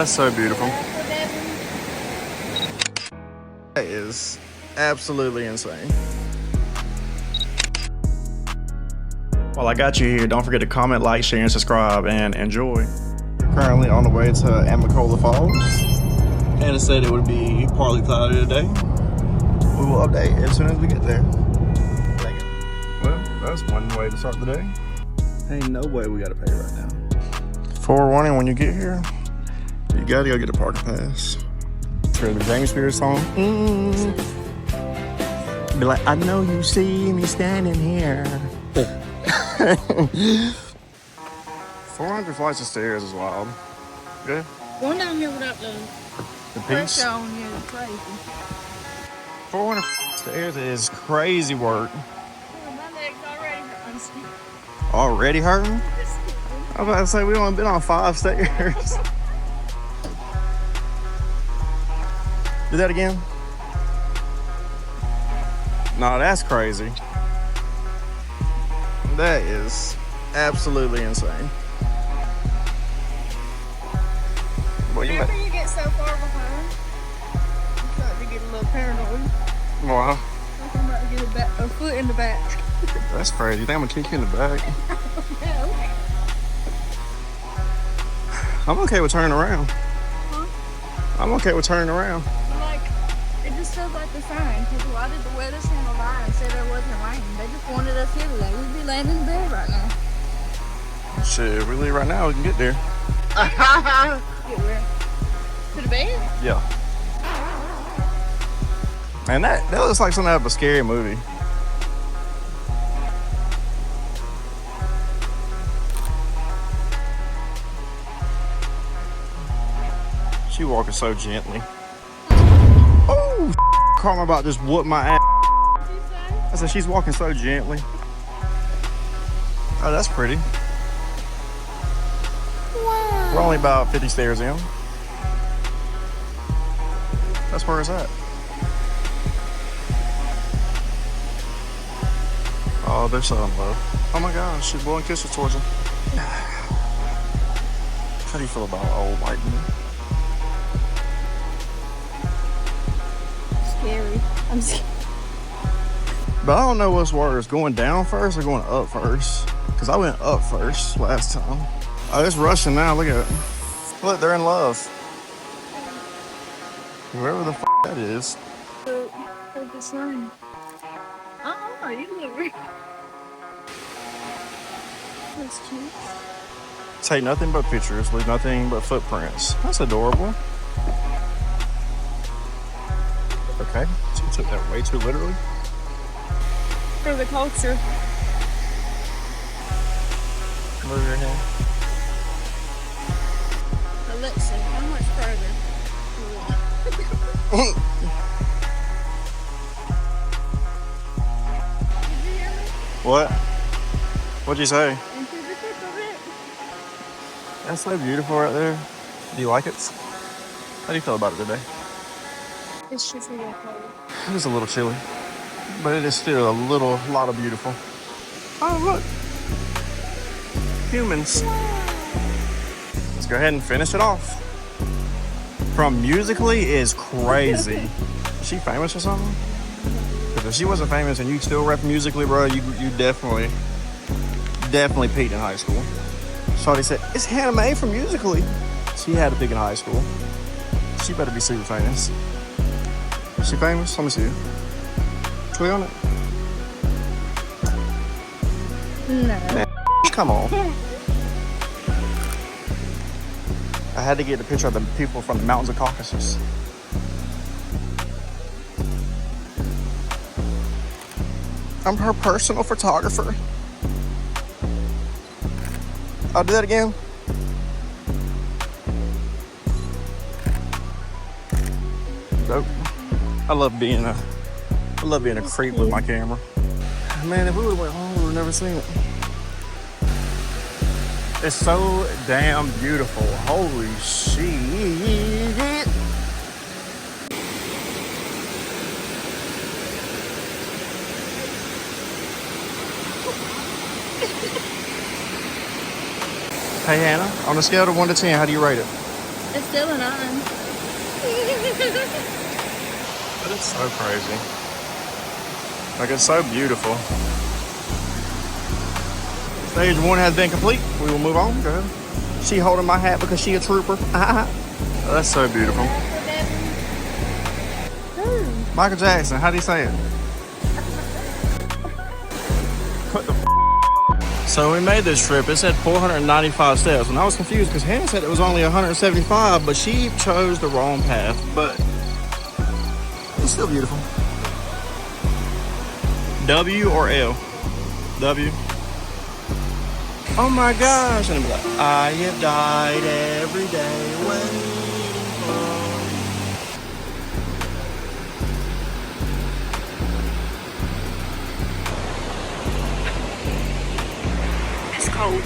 That's so beautiful. That is absolutely insane. While I got you here, don't forget to comment, like, share, and subscribe, and enjoy. Currently on the way to Amicalola Falls, and it said it would be partly cloudy today. We will update as soon as we get there. Well, that's one way to start the day. Ain't no way we gotta pay right now. Forewarning, when you get here, you gotta go get a parking pass. For the James Spears song. Be like, I know you see me standing here. 400 flights of stairs is wild. Good. Going down here without the The piece. pressure on you is crazy. 400 stairs is crazy work. My leg's already hurting. Already hurting? I was about to say we only been on 5 stairs. Do that again? No, that's crazy. That is absolutely insane. Well, Whenever you get so far behind, you start to get a little paranoid. Wow. Like I'm about to get a foot in the back. That's crazy. You think I'm gonna kick you in the back? No. I'm okay with turning around. Huh? I'm okay with turning around. Like, it just feels like the sign. Because why did the weather center lie and say there wasn't rain? They just wanted us here today. We'd be laying in bed right now. Shit, if we leave right now, we can get there. Get where? To the bed? Yeah. Man, that looks like something out of a scary movie. She walking so gently. Oh, Karma about just whooped my ass. What'd you say? I said she's walking so gently. Oh, that's pretty. Wow. We're only about 50 stairs in. That's where it's at. Oh, they're so in love. Oh my gosh, she's blowing kisses towards him. How do you feel about old white men? Scary. I'm scared. But I don't know what's worse, going down first or going up first. Because I went up first last time. Oh, it's rushing now, look at it. Look, they're in love. Whoever the f that is. What's the sign? Oh, you look weird. That's cute. Take nothing but pictures, leave nothing but footprints. That's adorable. Okay, so you took that way too literally. For the culture. Move your hand. Alexa, how much further do you want? Did you hear me? What? What'd you say? Into the tip of it. That's so beautiful right there. Do you like it? How do you feel about it today? It's just a little cold. It is a little chilly, but it is still a lot of beautiful. Oh, look. Humans. Let's go ahead and finish it off. From Musically is crazy. Is she famous or something? Because if she wasn't famous and you still rap Musically, bro, you definitely peaked in high school. Shawty said, it's Hannah Mae from Musically. She had a peak in high school. She better be super famous. Is she famous? Let me see. Click on it. No. Man, come on. I had to get a picture of the people from the mountains of Caucasus. I'm her personal photographer. I'll do that again. Dope. I love being a creep with my camera. Man, if we would have went home, we would have never seen it. It's so damn beautiful. Holy shit. Hey Hannah, on a scale of 1 to 10, how do you rate it? It's still an on. But it's so crazy. Like, it's so beautiful. Stage 1 has been complete. We will move on. Go ahead. She holding my hat because she a trooper. Oh, that's so beautiful. Michael Jackson, how do you say it? What the So we made this trip. It said 495 steps, and I was confused because Hannah said it was only 175, but she chose the wrong path. But it's still beautiful. W or L? W. Oh my gosh. And it'll be like, I have died every day waiting for you. It's cold.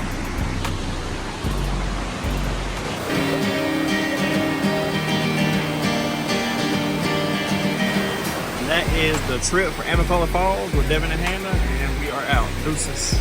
And that is the trip for Amicalola Falls with Devin and Hannah, and we are out. Deuces.